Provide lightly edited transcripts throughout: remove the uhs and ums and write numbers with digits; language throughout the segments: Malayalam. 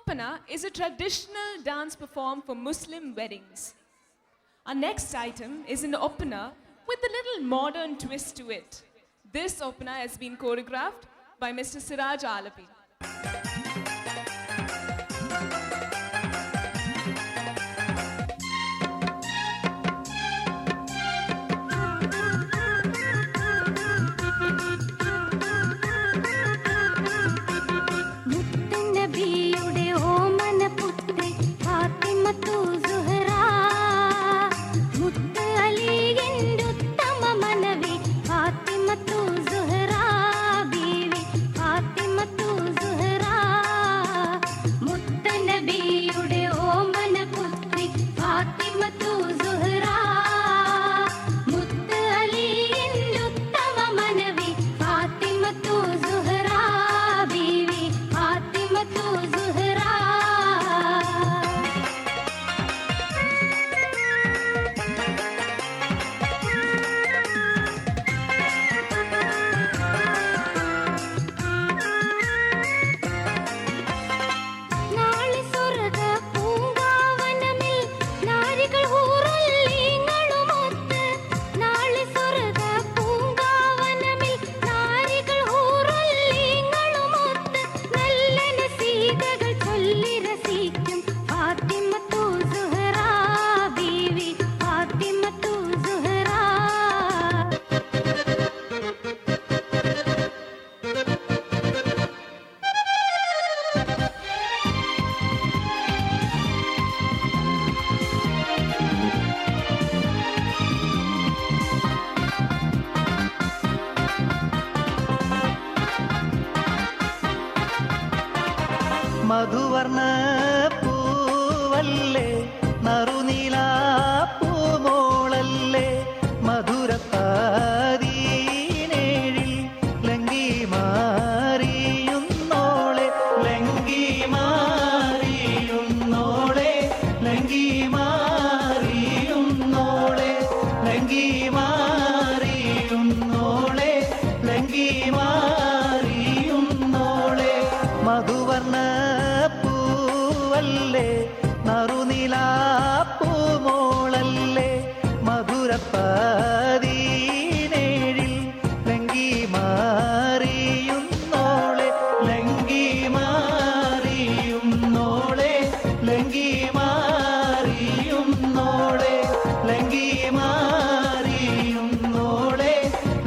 Oppana is a traditional dance performed for Muslim weddings. Our next item is an Oppana with a little modern twist to it. This Oppana has been choreographed by Mr. Siraj Alapi. മധുവർണ്ണ പൂവല്ലേ നറുനീലാ പൂമോളല്ലേ മധുരപ്പാതീനേഴിൽ ലങ്കി മാറിയുന്നോളെ ലങ്കി മാറിയുന്നോളെ ലങ്കി മാറിയുന്നോളെ ലങ്കി മാറിയുന്നോളെ ലങ്കി മാറിയുന്നോളെ മധുവർണ്ണ പൂവല്ലേ നറുനിലാ പൂമോളല്ലേ മധുരപ്പാതീനേഴിൽ ലങ്കി മാറിയുന്നോളെ ലങ്കി മാറിയുന്നോളെ ലങ്കി മാറിയുന്നോളെ ലങ്കി മാറിയുന്നോളെ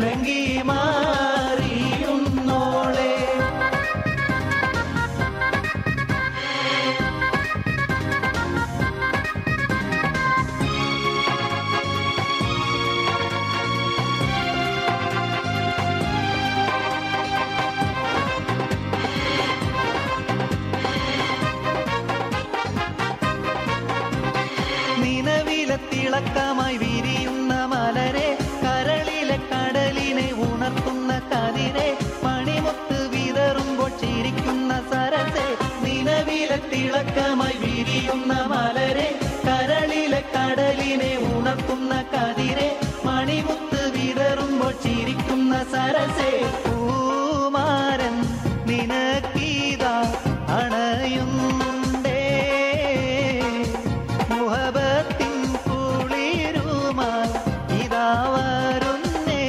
ലങ്കി മാറിയുന്നോളെ. തിളക്കമായി വിരിയുന്ന മലരെ കരളിലെ കടലിനെ ഉണർത്തുന്ന കതിരെ പണിമുത്ത് വിതറുമ്പോൾ ചിരിക്കുന്ന സരസെ നിലവിലെ തിളക്കമായി വിരിയുന്ന മലരെ കരളിലെ കടലിനെ ഉണർത്തുന്ന കതിരെ മണിമുത്ത് വിതറുമ്പോൾ ചിരിക്കുന്ന സരസെ പൂമാരൻ നിനക്കീതാ അണയുന്നുണ്ടേ മുഹബത്തിൻ വരുന്നേ.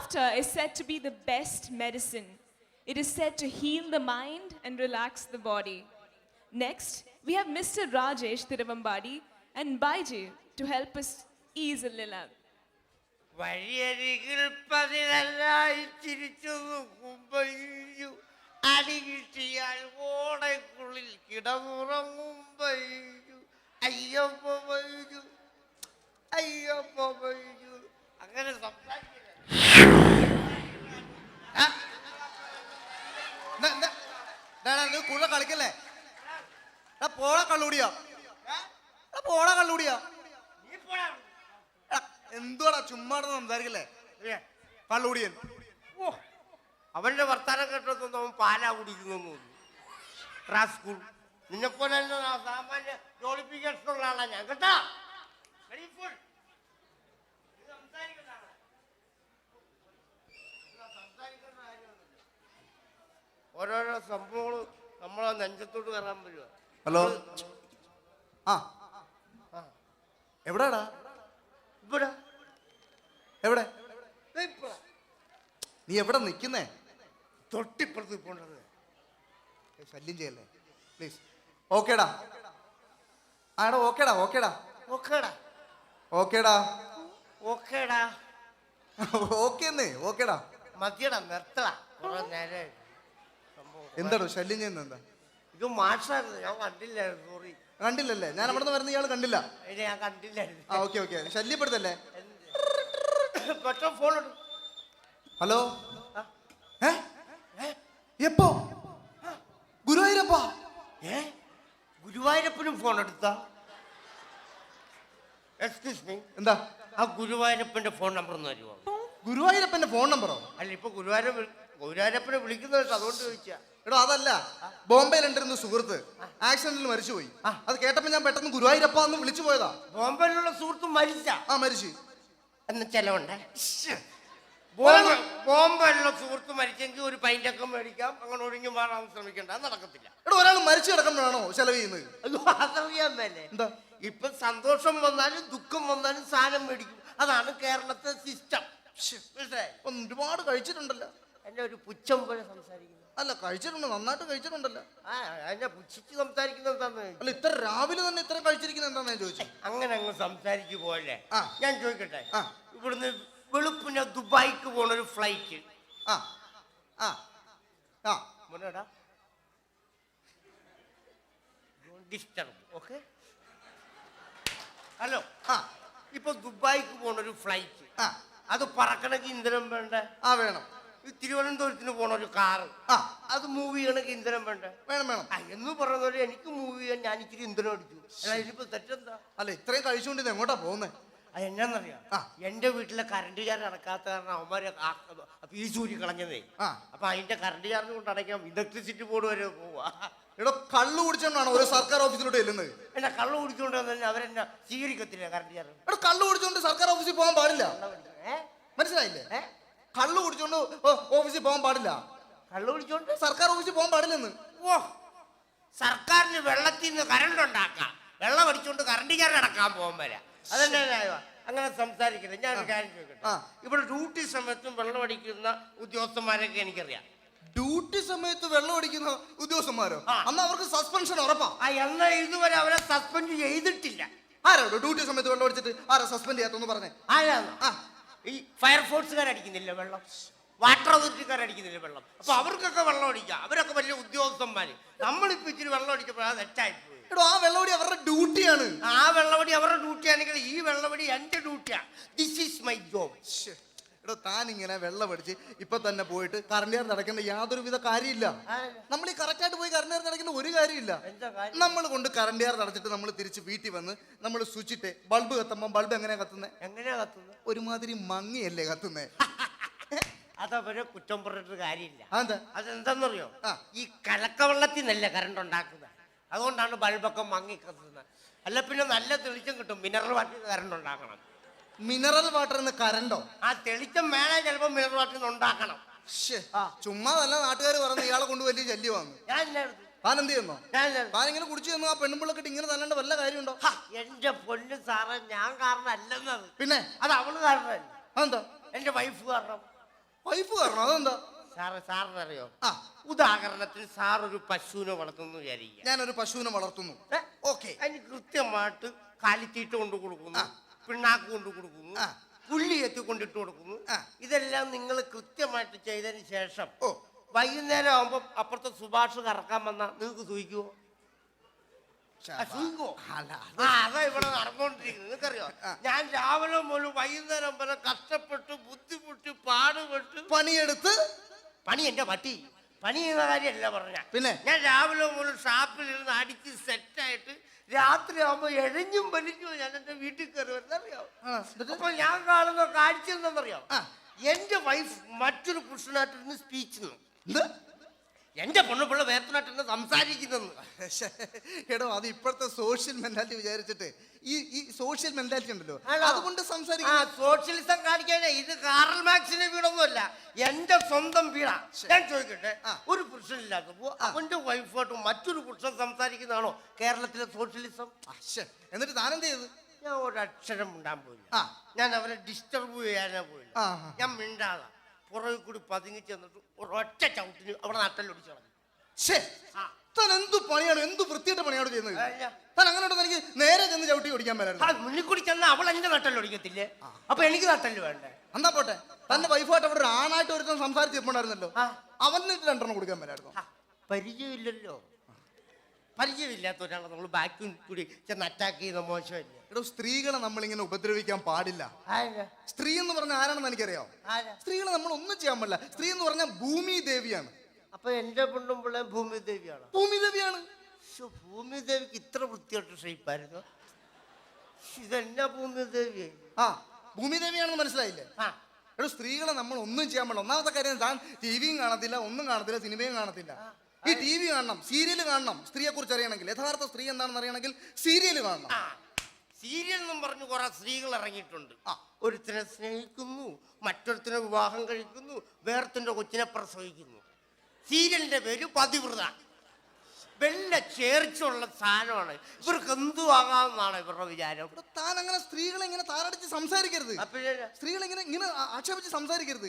laughter is said to be the best medicine. It is said to heal the mind and relax the body. Next, we have Mr. Rajesh Tiruvambadi and Baiju to help us ease a little out. വഴിയരികിൽ പതിനല്ലായി ചിരിച്ചു നോക്കുമ്പയ്യു അടി കിട്ടിയാൽ ഓടയ്ക്കുള്ളിൽ കിടന്നുറങ്ങുമ്പയ്യു അയ്യപ്പ വൈജു അയ്യപ്പ വൈജു അങ്ങനെ സംസാരിക്കില്ല കുഴ കളിക്കല്ലേ പോള കള്ളൂടിയാ പോള കള്ളൂടിയാ എന്തുവാടാ ചുമ്മാ സംസാരിക്കല്ലേ കള്ളൂടിയൻ. ഓ അവന്റെ വർത്താനം കേട്ടൊന്നും അവൻ പാലാ കുടിക്കുന്നു റാസ്കൂൾ നിന്നെപ്പോലെ സാമാന്യ ജോളിഫിക്കേഷനുള്ള ആളാ ഞാൻ കേട്ടാ. ഓരോരോ സംഭവങ്ങൾ നമ്മളെ നെഞ്ചത്തോട്ട് കയറാൻ പറ്റുക. ഹലോ ആ എവിടാടാ ഇവിടെ എവിടെ നീ എവിടെ നിൽക്കുന്നേ? തൊട്ടിപ്പുറത്ത് പോണ്ടത് ശല്യം ചെയ്യല്ലേ പ്ലീസ്. ഓക്കേടാ ആടാ ഓക്കേടാ ഓക്കേടാ ഓക്കേടാ ഓക്കേടാ ഓക്കേടാ ഓക്കേന്നേ ഓക്കേടാ മതിയടാ നിർത്തടാ കുറെ നേരം. എന്താടോ ശല്യം ചെയ്യുന്നത് എന്താ? ഇത് മാഷായിരുന്നു, ഞാൻ കണ്ടില്ലായിരുന്നു. സോറി. കണ്ടില്ലല്ലേ? ഞാൻ അവിടെ നിന്ന് വരുന്ന ഇയാൾ കണ്ടില്ല. ഞാൻ കണ്ടില്ലായിരുന്നു. ആ ഓക്കെ ഓക്കെ ശല്യപ്പെടുത്തല്ലേ. ഫോൺ. ഹലോ എപ്പോ? ഗുരുവായൂരപ്പാ? ഗുരുവായൂരപ്പനും ഫോൺ എടുത്താ? എക്സ്ക്യൂസ് മീ, എന്താ? ആ ഗുരുവായൂരപ്പന്റെ ഫോൺ നമ്പർ ഒന്ന് തരുമോ? ഗുരുവായൂരപ്പന്റെ ഫോൺ നമ്പറോ? അല്ല ഇപ്പൊ ഗുരുവായൂരപ്പനെ വിളിക്കുന്നത് അതുകൊണ്ട് ചോദിച്ചാ. എടോ അതല്ല, ബോംബെയിൽ ഉണ്ടായിരുന്ന സുഹൃത്ത് ആക്സിഡന്റിൽ മരിച്ചുപോയി. അത് കേട്ടപ്പോ ഞാൻ പെട്ടെന്ന് ഗുരുവായൂരപ്പ എന്ന് വിളിച്ചു പോയതാ. ബോംബെയിലുള്ള സുഹൃത്ത് മരിച്ച? ആ മരിച്ചു. എന്ന് ചെലവുണ്ടേ. ബോംബെയിലുള്ള സുഹൃത്ത് മരിച്ചെങ്കിൽ ഒരു പൈൻ്റൊക്കെ മേടിക്കാം, അങ്ങനെ ഒഴിഞ്ഞു മാറാൻ ശ്രമിക്കണ്ട, നടക്കത്തില്ല. എടോ ഒരാൾ മരിച്ചു കിടക്കുമ്പോഴാണോ ചെലവ് ചെയ്യുന്നത്? അതറിയാൻ മേലെ. എന്താ? ഇപ്പൊ സന്തോഷം വന്നാലും ദുഃഖം വന്നാലും സാധനം മേടിക്കും, അതാണ് കേരളത്തെ സിസ്റ്റം. ഒരുപാട് കഴിച്ചിട്ടുണ്ടല്ലോ. എന്നെ ഒരു പുച്ഛം പോലെ സംസാരിക്കുന്നു. അല്ല കഴിച്ചിട്ടുണ്ട്, നന്നായിട്ട് കഴിച്ചിട്ടുണ്ടല്ലോ. എന്നെ പുച്ഛിച്ച് സംസാരിക്കുന്നത് എന്താന്ന്? അല്ല ഇത്ര രാവിലെ തന്നെ ഇത്ര കഴിച്ചിരിക്കുന്നത് എന്താന്ന് ഞാൻ ചോദിച്ചു. അങ്ങനെ അങ്ങ് സംസാരിക്കു പോലെ. ആ ഞാൻ ചോദിക്കട്ടെ, ഇവിടുന്ന് വെളുപ്പിന് ദുബായിക്ക് പോണ ഒരു ഫ്ലൈറ്റ് ഡിസ്റ്റർബ് ഓക്കെ. ഹലോ, ഇപ്പൊ ദുബായിക്ക് പോണ ഒരു ഫ്ലൈറ്റ്, അത് പറക്കണമെങ്കിൽ ഇന്ധനം വേണ്ടേ? ആ വേണം. തിരുവനന്തപുരത്തിന് പോണ ഒരു കാറ്, അത് മൂവ് ചെയ്യണമെങ്കിൽ ഇന്ധനം വേണ്ടേ? വേണം വേണം. എന്ന് പറഞ്ഞ എനിക്ക് മൂവ് ചെയ്യാൻ ഞാൻ ഇച്ചിരി ഇന്ധനം അടിച്ചു. അല്ല ഇനിയിപ്പോ തെറ്റെന്താ? അല്ല ഇത്രയും കഴിച്ചുകൊണ്ട് എങ്ങോട്ടാ പോകുന്നത്? അത് എന്നാന്നറിയാം, എന്റെ വീട്ടിലെ കറണ്ട് ചാർജ് അടക്കാത്ത കാരണം അവന്മാരെ പീസൂരി കളഞ്ഞതേ. അപ്പൊ അതിന്റെ കറണ്ട് ചാർജ് കൊണ്ട് അടയ്ക്കാം, ഇലക്ട്രിസിറ്റി ബോർഡ് വരെ പോവാ. ഇവിടെ കള്ളു കുടിച്ചോണ്ടാണോ ഒരു സർക്കാർ ഓഫീസിലോട്ട് ചെല്ലുന്നത്? എന്നെ കള്ളു കുടിച്ചോണ്ട് തന്നെ അവരെന്നെ സ്വീകരിക്കത്തില്ല കറണ്ട് ചാർജ്. ഇവിടെ കള്ളു കുടിച്ചോണ്ട് സർക്കാർ ഓഫീസിൽ പോകാൻ പാടില്ല, മനസ്സിലായില്ലേ? കള്ളു കുടിച്ചോണ്ട് ഓഫീസിൽ പോകാൻ പാടില്ല, കള്ളു കുടിച്ചോണ്ട് സർക്കാർ ഓഫീസിൽ പോകാൻ പാടില്ലെന്ന്. ഓ, സർക്കാരിന് വെള്ളത്തിൽ നിന്ന് കറണ്ട് ഉണ്ടാക്കാം, വെള്ളം അടിച്ചോണ്ട് കറണ്ട് ചാർജ് അടക്കാൻ പോകാൻ വരാം. അതെന്നെ അങ്ങനെ സംസാരിക്കരുത്. ഞാനൊരു കാര്യം ചോദിക്കട്ടെ, ഇവിടെ ഡ്യൂട്ടി സമയത്തും വെള്ളം അടിക്കുന്ന ഉദ്യോഗസ്ഥന്മാരൊക്കെ എനിക്കറിയാം. ഡ്യൂട്ടി സമയത്ത് വെള്ളം അടിക്കുന്ന ഉദ്യോഗസ്ഥന്മാരോ? അന്ന് അവർക്ക് സസ്പെൻഷൻ ഉറപ്പാ. എന്നാ ഇതുവരെ അവരെ സസ്പെൻഡ് ചെയ്തിട്ടില്ല. ആരാടോ ഡ്യൂട്ടി സമയത്ത് വെള്ളം അടിച്ചിട്ട് ആരാ സസ്പെൻഡ് ചെയ്യാത്തൊന്ന് പറഞ്ഞേ? ആരാണ്? ഈ ഫയർഫോഴ്സുകാരടിക്കുന്നില്ല വെള്ളം, വാട്ടർ അതോറിറ്റിക്കാരടിക്കുന്നില്ല വെള്ളം. അപ്പൊ അവർക്കൊക്കെ വെള്ളം അടിക്കാം, അവരൊക്കെ വലിയ ഉദ്യോഗസ്ഥന്മാര്. നമ്മളിപ്പോ ഇച്ചിരി വെള്ളം അടിച്ചപ്പോൾ അത് തെറ്റായിപ്പോയി. എടോ ആ വെള്ളമടി അവരുടെ ഡ്യൂട്ടിയാണ്. ആ വെള്ളമടി അവരുടെ ഡ്യൂട്ടിയാണെങ്കിൽ ഈ വെള്ളമടി എന്റെ ഡ്യൂട്ടിയാണ്. This is my job. എടോ താൻ ഇങ്ങനെ വെള്ളം അടിച്ച് ഇപ്പൊ തന്നെ പോയിട്ട് കറണ്ട് ചാർജ് അടയ്ക്കേണ്ട യാതൊരുവിധ കാര്യമില്ല. നമ്മൾ ഈ കറക്റ്റ് ആയിട്ട് പോയി കറണ്ട് ചാർജ് അടയ്ക്കുന്ന ഒരു കാര്യമില്ല. നമ്മൾ കൊണ്ട് കറണ്ട് ചാർജ് അടച്ചിട്ട് നമ്മൾ തിരിച്ച് വീട്ടിൽ വന്ന് നമ്മൾ സ്വിച്ചിട്ട് ബൾബ് കത്തുമ്പോൾ ബൾബ് എങ്ങനെയാ കത്തുന്നത്? ഒരുമാതിരി മങ്ങിയല്ലേ കത്തുന്നേ? അതവരെ കുറ്റം പറഞ്ഞിട്ട് കാര്യമില്ല. അതെന്താന്നറിയോ? ഈ കലക്കവെള്ളത്തിൽ നിന്നല്ലേ കറണ്ട് ഉണ്ടാക്കുന്നത്, അതുകൊണ്ടാണ് ബൾബൊക്കെ മങ്ങി കത്തുന്നത്. അല്ല പിന്നെ നല്ല തെളിച്ചം കിട്ടും, മിനറൽ വാട്ടർ കറണ്ട് ഉണ്ടാക്കണം. മിനറൽ വാട്ടറിന് കറണ്ടോ? ആ തെളിച്ചം വേണേ ചിലപ്പോ മിനറൽ വാട്ടറിൽ ഉണ്ടാക്കണം. ചുമ്മാ നല്ല നാട്ടുകാർ പറഞ്ഞ് ഇയാളെ കൊണ്ട് വലിയ ശല്യമാണ്. താൻ എന്ത് ചെയ്യുന്നോ? താനിങ്ങനെ കുടിച്ചു തന്നു ആ പെണ്ണുമ്പിള്ളൊക്കെ ഇങ്ങനെ തല്ലേണ്ട വല്ല കാര്യമുണ്ടോ? എന്റെ പൊന്നു സാറേ, ഞാൻ കാരണമല്ലെന്നത്. പിന്നെ അത് അവള് കാരണമല്ല. അതെന്താ? എന്റെ വൈഫ് കാരണം. വൈഫ് കാരണം അതെന്താ? സാറിനറിയോ? ആ, ഉദാഹരണത്തിന് സാർ ഒരു പശുവിനെ വളർത്തുന്നു വിചാരിക്കുക. ഞാനൊരു പശുവിനെ വളർത്തുന്നു. ഓക്കെ. അതിന് കൃത്യമായിട്ട് കാലിത്തീറ്റ കൊണ്ട് കൊടുക്കുന്നു, പിണ്ണാക്ക് കൊണ്ട് കൊടുക്കുന്നു, പുള്ളി എത്തി കൊണ്ടിട്ട് കൊടുക്കുന്നു. ഇതെല്ലാം നിങ്ങൾ കൃത്യമായിട്ട് ചെയ്തതിന് ശേഷം വൈകുന്നേരം ആകുമ്പോൾ അപ്പുറത്തെ സുഭാഷ് കറക്കാൻ വന്നാൽ നിങ്ങൾക്ക് സൂഹിക്കുവോ? അതാ ഇവിടെ നടന്നുകൊണ്ടിരിക്കുന്നത്. നിങ്ങൾക്കറിയോ, ഞാൻ രാവിലെ മുതൽ വൈകുന്നേരം വരെ കഷ്ടപ്പെട്ട് ബുദ്ധിമുട്ടി പാടുപെട്ട് പണിയെടുത്ത് പണി എന്റെ പട്ടി പണി ചെയ്യുന്ന കാര്യമല്ല പറഞ്ഞ. പിന്നെ ഞാൻ രാവിലെ മുതൽ ഷാപ്പിൽ ഇരുന്ന് അടിച്ച് സെറ്റായിട്ട് രാത്രി ആകുമ്പോ എഴഞ്ഞും വലിഞ്ഞു ഞാൻ എന്റെ വീട്ടിൽ കയറി വരുന്നറിയാം. അപ്പൊ ഞാൻ കാണുന്ന കാഴ്ച എന്താണെന്നറിയാം, എന്റെ വൈഫ് മറ്റൊരു പുരുഷനായിട്ടിരുന്ന് സ്പീച്ച് എന്റെ പൊണ്ണുപിള്ള വേർത്തനായിട്ടിരുന്ന് സംസാരിക്കുന്നെന്ന്. എടോ, അത് ഇപ്പോഴത്തെ സോഷ്യൽ മെന്റാലിറ്റി വിചാരിച്ചിട്ട് ഈ സോഷ്യൽ മെന്റാലിറ്റി ഉണ്ടല്ലോ അതുകൊണ്ട് സംസാരിക്കാം. സോഷ്യലിസം കാണിക്കാനേ ഇത് കാറൽ മാർക്സിന്റെ വീടൊന്നുമല്ല, എന്റെ സ്വന്തം വീടാ. ഞാൻ ചോദിക്കട്ടെ, ഒരു പുരുഷനില്ലാത്തപ്പോ അവന്റെ വൈഫായിട്ട് മറ്റൊരു പുരുഷൻ സംസാരിക്കുന്നതാണോ കേരളത്തിലെ സോഷ്യലിസം? എന്നിട്ട് താനെന്ത് ചെയ്ത്? ഞാൻ ഒരക്ഷരം മിണ്ടാൻ പോയില്ല. ഞാൻ അവരെ ഡിസ്റ്റർബ് ചെയ്യാനേ പോയില്ല. ഞാൻ മിണ്ടാതാ പുറകെ കൂടി പതുങ്ങി ചെന്നിട്ട് ഒരൊറ്റ ചവിട്ടിന് അവിടെ നട്ടലൊടിച്ചു കളഞ്ഞു. താൻ എന്ത് പണിയാണ്, എന്ത് വൃത്തിയുടെ പണിയാണ് ചെയ്യുന്നത്? താൻ അങ്ങനെ എനിക്ക് നേരെ ചെന്ന് ചവിട്ടി ഓടിക്കാൻ പറ്റാം. മുന്നിൽ കൂടി ചെന്നാൽ അവൾ എന്റെ നട്ടലൊടിക്കത്തില്ലേ? അപ്പൊ എനിക്ക് നട്ടല് വേണ്ടേ? എന്നാ പോട്ടെ, തന്റെ വൈഫായിട്ട് അവിടെ ഒരു ആണായിട്ട് ഒരുത്തം സംസാരിച്ചിട്ടുണ്ടായിരുന്നല്ലോ, അവന് രണ്ടെണ്ണം കൊടുക്കാൻ പറ്റായിരുന്നു. പരിചയമില്ലല്ലോ. പരിചയമില്ലാത്ത ഒരാളെ നമ്മൾ ബാക്കിൽ കൂടി ചെന്ന് അറ്റാക്ക് ചെയ്യുന്ന മോശമല്ലേ? എടോ, സ്ത്രീകളെ നമ്മളിങ്ങനെ ഉപദ്രവിക്കാൻ പാടില്ല. സ്ത്രീ എന്ന് പറഞ്ഞാൽ ആരാണെന്ന് എനിക്കറിയാം. സ്ത്രീകളെ നമ്മൾ ഒന്നും ചെയ്യാൻ പാടില്ല. സ്ത്രീ എന്ന് പറഞ്ഞാൽ ഭൂമി ദേവിയാണ്. അപ്പൊ എന്റെ പെണ്ണും പിള്ളേ ഭൂമി ദേവിയാണ്. ഭൂമി ദേവിയാണ്. ഭൂമി ദേവിക്ക് ഇത്ര വൃത്തിയായിട്ട് ഷേപ്പായിരുന്നു. ഇതെന്നാ ഭൂമി ദേവി? ഭൂമി ദേവിയാണെന്ന് മനസ്സിലായില്ലേ? എടോ, സ്ത്രീകളെ നമ്മൾ ഒന്നും ചെയ്യാൻ പാടില്ല. ഒന്നാമത്തെ കാര്യം, താൻ ടിവിയും കാണത്തില്ല, ഒന്നും കാണത്തില്ല, സിനിമയും കാണത്തില്ല. ഈ ടി വി കാണണം, സീരിയൽ കാണണം. സ്ത്രീയെ കുറിച്ച് അറിയണമെങ്കിൽ, യഥാർത്ഥ സ്ത്രീ എന്താണെന്ന് അറിയണമെങ്കിൽ സീരിയൽ കാണണം. സീരിയൽ എന്നും പറഞ്ഞു കുറെ സ്ത്രീകൾ ഇറങ്ങിയിട്ടുണ്ട്. ഒരുത്തിനെ സ്നേഹിക്കുന്നു, മറ്റൊരുത്തിനെ വിവാഹം കഴിക്കുന്നു, വേറൊരുത്തിന്റെ കൊച്ചിനെ പ്രസവിക്കുന്നു. സീരിയലിന്റെ പേര് പതിവ്രത. വെല്ല ചേർച്ചുള്ള സാധനമാണ്. ഇവർക്ക് എന്തു ആകാമെന്നാണ് ഇവരുടെ വിചാരം. താൻ അങ്ങനെ സ്ത്രീകളെ ഇങ്ങനെ താറടിച്ച് സംസാരിക്കരുത്. സ്ത്രീകളെ ഇങ്ങനെ ആക്ഷേപിച്ച് സംസാരിക്കരുത്.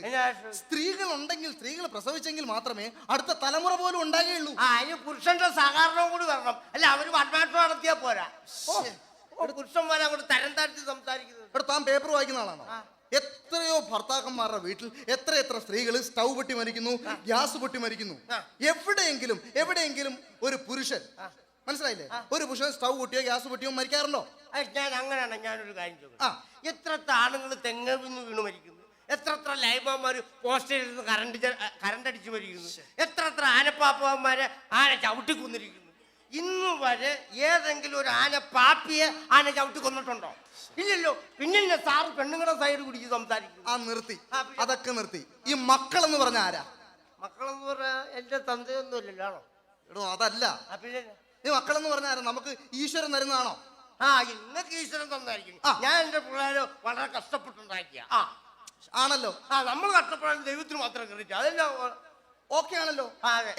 സ്ത്രീകൾ ഉണ്ടെങ്കിൽ, സ്ത്രീകൾ പ്രസവിച്ചെങ്കിൽ മാത്രമേ അടുത്ത തലമുറ പോലും ഉണ്ടാകുകയുള്ളൂ. അതിന് പുരുഷന്റെ സഹകരണവും കൂടി വരണം. അല്ല അവര് വൺമാറ്റം നടത്തിയാ പോരാ. പുരുഷന്മാരെ അങ്ങോട്ട് തരം താഴ്ത്തി സംസാരിക്കുന്നത്. താൻ പേപ്പർ വായിക്കുന്ന ആളാണോ? എത്രയോ ഭർത്താക്കന്മാരുടെ വീട്ടിൽ എത്ര സ്ത്രീകൾ സ്റ്റൗ പൊട്ടി മരിക്കുന്നു, ഗ്യാസ് പൊട്ടി മരിക്കുന്നു. എവിടെയെങ്കിലും ഒരു പുരുഷൻ, മനസ്സിലായില്ലേ, ഒരു പുരുഷൻ സ്റ്റൗ പൊട്ടിയോ ഗ്യാസ് പൊട്ടിയോ മരിക്കാറുണ്ടോ? ഞാൻ അങ്ങനെയാണ്. ഞാനൊരു കാര്യം ചോദിക്കും, എത്ര ആണുങ്ങൾ തെങ്ങന്ന് വീണ് മരിക്കുന്നു, എത്ര ലൈബാന്മാര് പോസ്റ്ററിൽ ഇരുന്ന് കറണ്ട് അടിച്ച് മരിക്കുന്നു, എത്ര ആനപ്പാപ്പന്മാരെ ആന ചവിട്ടിക്കൊന്നിരിക്കുന്നു. ഇന്ന് വരെ ഏതെങ്കിലും ഒരു ആന പാപ്പിയെ ആന ചവിട്ടി കൊന്നിട്ടുണ്ടോ? ഇല്ലല്ലോ. പിന്നെ സാറ് പെണ്ണുങ്ങളുടെ സൈഡ് കുടിച്ച് സംസാരിക്കും. നിർത്തി, അതൊക്കെ നിർത്തി. ഈ മക്കളെന്ന് പറഞ്ഞ ആരാ? മക്കളെന്ന് പറഞ്ഞാ എന്റെ തന്തയൊന്നും ഇല്ലല്ലോ. എടോ, അതല്ല. പിന്നെ ഈ മക്കളെന്ന് പറഞ്ഞ ആരാ? നമുക്ക് ഈശ്വരൻ തരുന്നതാണോ? ഇന്നൊക്കെ ഈശ്വരൻ തന്നായിരിക്കും. ഞാൻ എന്റെ പിള്ളേരെ വളരെ കഷ്ടപ്പെട്ടുണ്ടാക്കിയ ആണല്ലോ. നമ്മൾ കഷ്ടപ്പെടാൻ ദൈവത്തിന് മാത്രം കറിച്ചു. അതെല്ലാം ഓക്കെ ആണല്ലോ.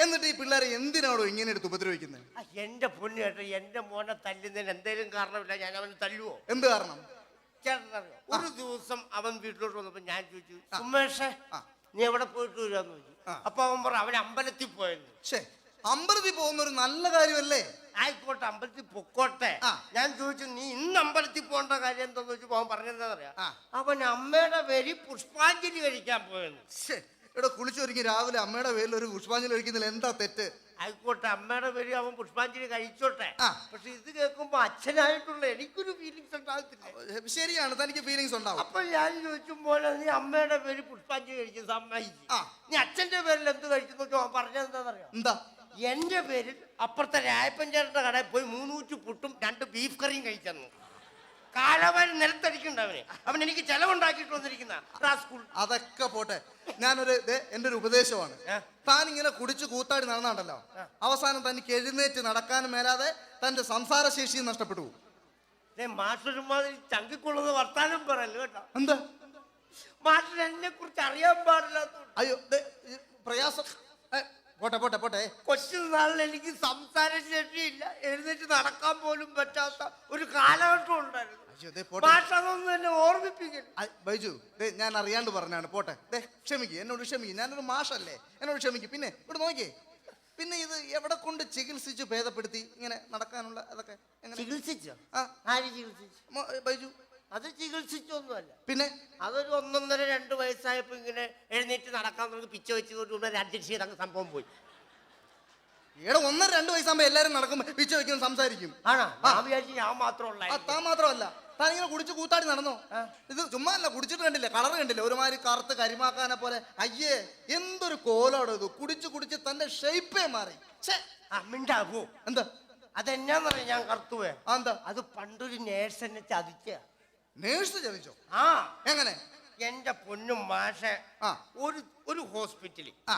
എന്നിട്ട് ഈ പിള്ളേരെ എന്തിനാണോ ഇങ്ങനെ എടുത്ത് ഉപദ്രവിക്കുന്നത്? എന്റെ പൊന്നു ചേട്ടാ, എന്റെ മോനെ തല്ലുന്നതിന് എന്തെങ്കിലും കാരണമില്ല ഞാൻ അവന് തല്ലുവോ? എന്ത് കാരണം? ചേട്ടനറിയോ, ഒരു ദിവസം അവൻ വീട്ടിലോട്ട് വന്നപ്പോ ഞാൻ ചോദിച്ചു, സുമേഷേ നീ എവിടെ പോയിട്ട് വരാന്ന് ചോദിച്ചു. അപ്പൊ അവൻ പറഞ്ഞു അവൻ അമ്പലത്തിൽ പോയെന്ന്. അമ്പലത്തിൽ പോകുന്ന ഒരു നല്ല കാര്യമല്ലേ? ആയിക്കോട്ടെ, അമ്പലത്തിൽ പൊക്കോട്ടെ. ഞാൻ ചോദിച്ചു നീ ഇന്ന് അമ്പലത്തിൽ പോകേണ്ട കാര്യം എന്താന്ന് ചോദിച്ചു. അവൻ പറഞ്ഞെന്താ, അവൻ അമ്മയുടെ പേര് പുഷ്പാഞ്ജലി കഴിക്കാൻ പോയെന്ന്. ഇവിടെ കുളിച്ചൊരുങ്ങി രാവിലെ അമ്മയുടെ പേരിൽ ഒരു പുഷ്പാഞ്ജലി കഴിക്കുന്നതിൽ എന്താ തെറ്റ്? ആയിക്കോട്ടെ, അമ്മയുടെ പേര് അവൻ പുഷ്പാഞ്ജലി കഴിച്ചോട്ടെ. പക്ഷെ ഇത് കേൾക്കുമ്പോ അച്ഛനായിട്ടുള്ള എനിക്കൊരു ഫീലിങ്സ് ഉണ്ടാകത്തില്ല. ശരിയാണ്, തനിക്ക് ഫീലിങ്സ് ഉണ്ടാവും. അപ്പൊ ഞാൻ ചോദിച്ചും പോലെ നീ അമ്മയുടെ പേര് പുഷ്പാഞ്ജലി കഴിച്ചു സമ്മതിച്ചു, നീ അച്ഛന്റെ പേരിൽ എന്ത് കഴിച്ചു പറഞ്ഞെന്താന്നറിയാം? എന്താ? എന്റെ പേരിൽ അപ്പുറത്തെ രായപ്പഞ്ചേട്ടന്റെ കടയിൽ പോയി 300 പുട്ടും 2 ബീഫ് കറിയും കഴിച്ചെന്നു. കാലവൻ നിലത്തടിക്കണ്ടവന്. അവൻ എനിക്ക് ചെലവുണ്ടാക്കിയിട്ട് വന്നിരിക്കുന്ന. അതൊക്കെ പോട്ടെ, എന്റെ ഒരു ഉപദേശമാണ്. താൻ ഇങ്ങനെ കുടിച്ച് കൂത്താടി നടന്നാണ്ടല്ലോ, അവസാനം തനിക്ക് എഴുന്നേറ്റ് നടക്കാനും മേലാതെ തന്റെ സംസാര ശേഷിയും നഷ്ടപ്പെട്ടു. മാഷൊരുമാതിരി ചങ്കിക്കൊള്ളുന്ന വർത്താനം പറയല്ലോ കേട്ടോ. എന്താ മാഷിന് എന്നെ കുറിച്ച് അറിയാൻ പാടില്ലാത്ത? അയ്യോ, പ്രയാസം പോട്ടെ പോട്ടെ പോട്ടെ. കൊച്ചു നാളിൽ എനിക്ക് സംസാര ശേഷിയില്ല, എഴുന്നേറ്റ് നടക്കാൻ പോലും പറ്റാത്ത ഒരു കാലഘട്ടം ഉണ്ടായിരുന്നു. അയ്യോ, ദേ പോട്ടെ. ഭാഷ അതൊന്നും എന്നെ ഓർമ്മിപ്പിക്കരുത്. ബൈജു, ഞാൻ അറിയാണ്ട് പറഞ്ഞാണ്. പോട്ടെ, ക്ഷമിക്ക്, എന്നോട് ക്ഷമിക്ക്. ഞാനൊരു മാഷല്ലേ, എന്നോട് ക്ഷമിക്ക്. പിന്നെ ഇവിടെ നോക്കിയേ, പിന്നെ ഇത് എവിടെ കൊണ്ട് ചികിത്സിച്ച് ഭേദപ്പെടുത്തി ഇങ്ങനെ നടക്കാനുള്ള അതൊക്കെ എങ്ങനെ ചികിത്സിച്ചോ? ആ. ആര് ചികിത്സിച്ചു? ബൈജു, അത് ചികിത്സിച്ചൊന്നുമല്ല. പിന്നെ അതൊരു 1.5-2 വയസ്സായപ്പോ ഇങ്ങനെ എഴുന്നേറ്റ് നടക്കാൻ തുടങ്ങി, പിച്ച വെച്ചുകൊണ്ട് അഡ്ജസ്റ്റ് ചെയ്ത് അങ്ങ് സംഭവം പോയി. ഇവിടെ 1-2 വയസ്സാകുമ്പോ എല്ലാരും നടക്കും, പിച്ച വെക്കും, സംസാരിക്കും. ആണോ? ഞാൻ വിചാരിച്ചു ഞാൻ മാത്രമുള്ള. താൻ മാത്രമല്ല, താൻ ഇങ്ങനെ കുടിച്ച് കൂത്താടി നടന്നോ? ഇത് ചുമ്മാ അല്ല, കുടിച്ചിട്ട് കണ്ടില്ലേ, കളർ കണ്ടില്ലേ, ഒരുമാതിരി കറുത്ത് കരിമാക്കാനെ പോലെ. അയ്യേ, എന്തൊരു കോലോട് ഇത്. കുടിച്ച് കുടിച്ച് തന്റെ ഷേപ്പേ മാറി. മിണ്ടാകൂ. എന്താ അതെന്നാന്ന് പറയാ ഞാൻ കറുത്തുപോയ? എന്താ? അത് പണ്ടൊരു നേഴ്സ് എന്നെ ചതിച്ച. നേഴ്സ് ചതിച്ചോ? ആ. എങ്ങനെ? എന്റെ പൊന്നും മാഷെ, ആ. ഒരു ഹോസ്പിറ്റലിൽ ആ.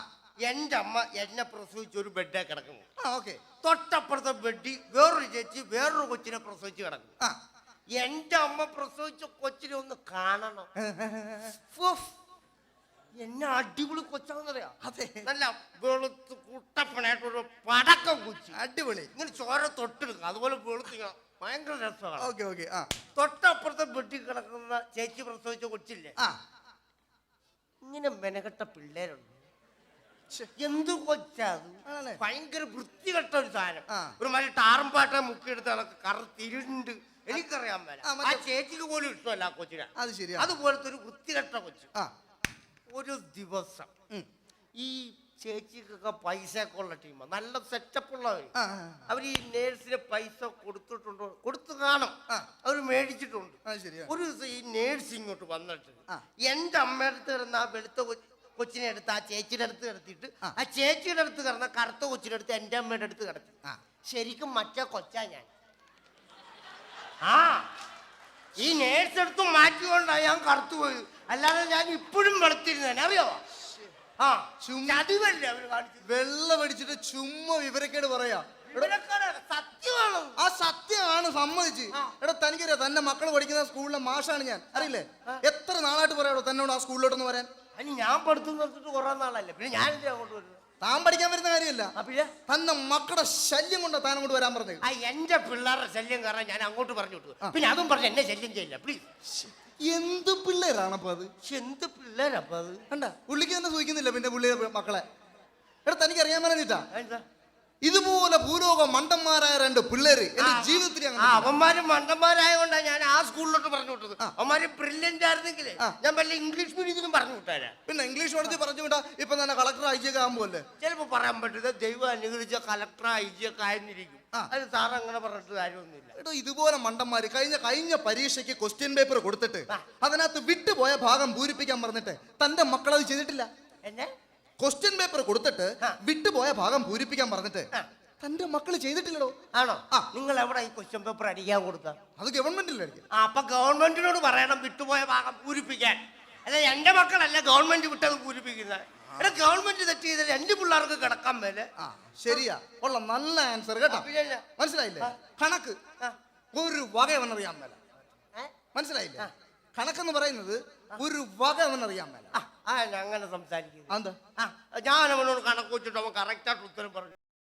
എന്റെ അമ്മ എന്നെ പ്രസവിച്ച് ഒരു ബെഡേ കിടക്കുന്നു. ഓക്കെ. തൊട്ടപ്പുറത്തെ ബെഡിൽ വേറൊരു ചേച്ചി വേറൊരു കൊച്ചിനെ പ്രസവിച്ച് കിടക്കുന്നു. ആ. എന്റെ അമ്മ പ്രസവിച്ച കൊച്ചിനെ ഒന്ന് കാണണം. എന്നെ അടിപൊളി കൊച്ചാന്നറിയാം. അതെ. നല്ല വെളുത്ത് കുട്ടപ്പനായിട്ടൊരു പടക്കം കൊച്ചി. അടിപൊളി. ഇങ്ങനെ ചോര തൊട്ടെടുക്കുക, അതുപോലെ വെളുത്തിങ്ങനെ ഭയങ്കര രസമാണ്. Okay okay. ആ. തൊട്ടപ്പുറത്തെ ബെഡിൽ കിടക്കുന്ന ചേച്ചി പ്രസവിച്ച കൊച്ചില്ലേ, ആ. ഇങ്ങനെ മെനക്കെട്ട പിള്ളേരുണ്ട്. എന്ത് കൊച്ചാത്, ആണല്ലേ? ഭയങ്കര വൃത്തികെട്ട ഒരു സാധനം. ആ. ഒരു മറ്റേ ടാറുംപാട്ട മുക്കിയെടുത്ത് കണക്ക് കറുത്തിരുണ്ട്. എനിക്കറിയാൻ മേല. ആ, ആ ചേച്ചിക്ക് പോലും ഇഷ്ടമല്ല ആ കൊച്ചിനെ. അത് ശരിയാ. അതുപോലത്തെ ഒരു വൃത്തികെട്ട കൊച്ചു. ആ. ഒരു ദിവസം ഈ ചേച്ചിക്കൊക്കെ പൈസ ഒക്കെ ഉള്ള ടീമാണ്, നല്ല സെറ്റപ്പ് ഉള്ളവർ. ആ. അവർ ഈ നേഴ്സിന് പൈസ കൊടുത്തിട്ടുണ്ടോ? കൊടുത്തു കാണും. അവർ മേടിച്ചിട്ടുണ്ട്. അത് ശരിയാ. ഒരു ദിവസം ഈ നേഴ്സ് ഇങ്ങോട്ട് വന്നിട്ട് ആ. എന്റെ അമ്മയുടെ അടുത്ത് കിടന്ന ആ വെളുത്ത കൊച്ചിനെ എടുത്ത് ആ ചേച്ചിയുടെ അടുത്ത് കിടത്തിയിട്ട് ആ ചേച്ചിയുടെ അടുത്ത് കിടന്ന കറുത്ത കൊച്ചിനെ അടുത്ത് എന്റെ അമ്മയുടെ അടുത്ത് കിടത്തി. ശരിക്കും മറ്റേ കൊച്ചാ ഞാൻ. ആ, ഈ നേഴ്സ് എടുത്ത് മാറ്റിക്കൊണ്ടാണ് ഞാൻ കറുത്തു പോയത്. അല്ലാതെ ഞാൻ ഇപ്പോഴും വെളുത്തിരുന്നേനെ, അറിയോ? ആ, ചതിവല്ലേ അവര് കാണിച്ചത്. വെള്ളം അടിച്ചിട്ട് ചുമ്മാ വിവരക്കേട് പറയാ. സത്യമാണ്. ആ സത്യമാണ്, സമ്മതിച്ച്. എടാ, തനിക്കറിയാം, തന്റെ മക്കൾ പഠിക്കുന്ന സ്കൂളിലെ മാഷാണ് ഞാൻ, അറിയില്ലേ? എത്ര നാളായിട്ട് പറയാടോ തന്നോട് ആ സ്കൂളിലോട്ടൊന്ന് വരാൻ? അതിന് ഞാൻ പഠിത്തം നിർത്തിട്ട് കുറെ നാളല്ലേ, പിന്നെ ഞാൻ എന്തിനാ അങ്ങോട്ട് വരുന്നത്? താൻ പഠിക്കാൻ വരുന്ന കാര്യമല്ല, പിന്നെ തന്റെ മക്കളുടെ ശല്യം കൊണ്ടാ താൻ അങ്ങോട്ട് വരാൻ പറഞ്ഞത്. ആ, എന്റെ പിള്ളേരുടെ ശല്യം കാരണം ഞാൻ അങ്ങോട്ട് പറഞ്ഞു വിട്ടു. പിന്നെ അതും പറഞ്ഞ് എന്നെ ശല്യം ചെയ്യില്ല പ്ലീസ്. എന്ത് പിള്ളേരാണപ്പോ അത്? എന്ത് പിള്ളേരപ്പ അത്? കണ്ട, പുള്ളിക്ക് തന്നെ സൂചിക്കുന്നില്ല പിന്നെ പുള്ളിയുടെ മക്കളെ. എടാ, തനിക്ക് അറിയാൻ പറഞ്ഞിട്ടാ, ഇതുപോലെ ഭൂലോക മണ്ടന്മാരായ 2 പിള്ളേര് എന്റെ ജീവിതത്തിൽ അവന്മാര് മണ്ടന്മാരായതുകൊണ്ടാണ് ഞാൻ ആ സ്കൂളിലോട്ട് പറഞ്ഞു വിട്ടത്. അവന്മാര് ബ്രില്യന്റ് ആയിരുന്നെങ്കിലേ ഞാൻ വല്ല ഇംഗ്ലീഷ് മീഡിയത്തിനും പറഞ്ഞു വിട്ടാരാ. പിന്നെ ഇംഗ്ലീഷ് പഠിച്ച് പറഞ്ഞു വിട്ടാ ഇപ്പൊ തന്നെ കളക്ടർ ഐജിയൊക്കെ ആകുമ്പോലെ ചിലപ്പോ പറയാൻ പറ്റുന്നത് ദൈവം അനുഗ്രഹിച്ച കളക്ടർ ഐജിയൊക്കെ ആയിരുന്നിരിക്കും. അത് സാർ അങ്ങനെ പറഞ്ഞിട്ട് കാര്യമൊന്നുമില്ല. എടോ, ഇതുപോലെ മണ്ടന്മാര് കഴിഞ്ഞ പരീക്ഷയ്ക്ക് ക്വസ്റ്റ്യൻ പേപ്പർ കൊടുത്തിട്ട് അതിനകത്ത് വിട്ടുപോയ ഭാഗം പൂരിപ്പിക്കാൻ പറഞ്ഞിട്ട് തന്റെ മക്കളത് ചെയ്തിട്ടില്ല. എന്നെ ക്വസ്റ്റ്യൻ പേപ്പർ കൊടുത്തിട്ട് വിട്ടുപോയ ഭാഗം പൂരിപ്പിക്കാൻ പറഞ്ഞിട്ട് തന്റെ മക്കള് ചെയ്തിട്ടില്ലടോ. ആണോ? നിങ്ങൾ എവിടെ ഈ ക്വസ്റ്റ്യൻ പേപ്പർ അടിക്കാൻ കൊടുത്ത? അത് ഗവൺമെന്റിൽ അടിക്കും. അപ്പൊ ഗവൺമെന്റിനോട് പറയണം വിട്ടുപോയ ഭാഗം പൂരിപ്പിക്കാൻ. അല്ല, എന്റെ മക്കളല്ല ഗവൺമെന്റ് വിട്ടത് പൂരിപ്പിക്കുന്നത്. എടാ, ഗവൺമെന്റ് തെറ്റ് ചെയ്താൽ എന്റെ പിള്ളേർക്ക് കിടക്കാൻ മേലെ. ശരിയാ, ഉള്ള നല്ല ആൻസർ കേട്ടോ. മനസ്സിലായില്ലേ? കണക്ക് ഒരു വക അവനറിയാൻ മേല. മനസ്സിലായില്ലേ? കണക്കെന്ന് പറയുന്നത് ഒരു വക അവനറിയാൻ മേല. അങ്ങനെ സംസാരിക്കുന്നത് എന്താ? ഞാൻ അവനോട് കണക്ക് വെച്ചിട്ട് അവൻ കറക്റ്റായിട്ട് ഉത്തരം പറഞ്ഞു.